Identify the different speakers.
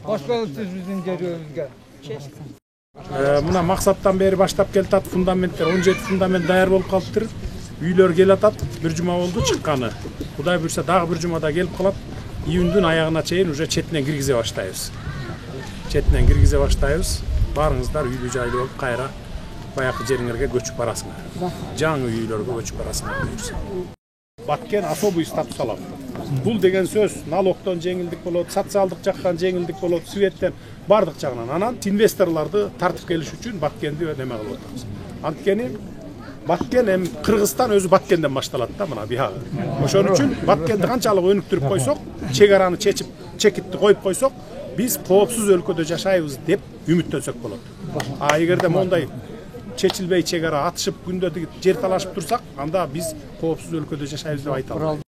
Speaker 1: Hoş geldiniz bizim görevimizge.
Speaker 2: Muna maksattan beri başlap keltat fundamentler 17 fundament dayar bolup kalıptır. Üylөр gel atat. Bir cuma oldu çıkkаны. Kuday buyursa dagы bir cumada gelip kalat. İyündün ayağına çeyin уже çetinden girgize başlayız. Çetinden girgize başlayız. Barыңızдар üylü жайлы болуп кайра баягы жериңерге көчүп барасыңар. Жаңы үйлөргө көчүп барасыңар буюрса. Баткен особый статус алат. Бул деген сөз налогтон жеңилдик болот, социалдык жактан жеңилдик болот, светтен бардык жагынан. Анан инвесторлорду тартып келиш үчүн Баткенди неме кылып атабыз. Анткени Баткен эми Кыргызстан өзү Баткенден башталат да мына биягы. Ошон үчүн Баткенди канчалык өнүктүрүп койсок, чек араны чекитти коюп койсок, биз коопсуз өлкөдө жашайбыз деп үмүттөнсөк болот. Эгерде мондай чечилбей чек ара атышып күндө жер талашып турсак, анда биз коопсуз өлкөдө жашайбыз деп айта албайбыз.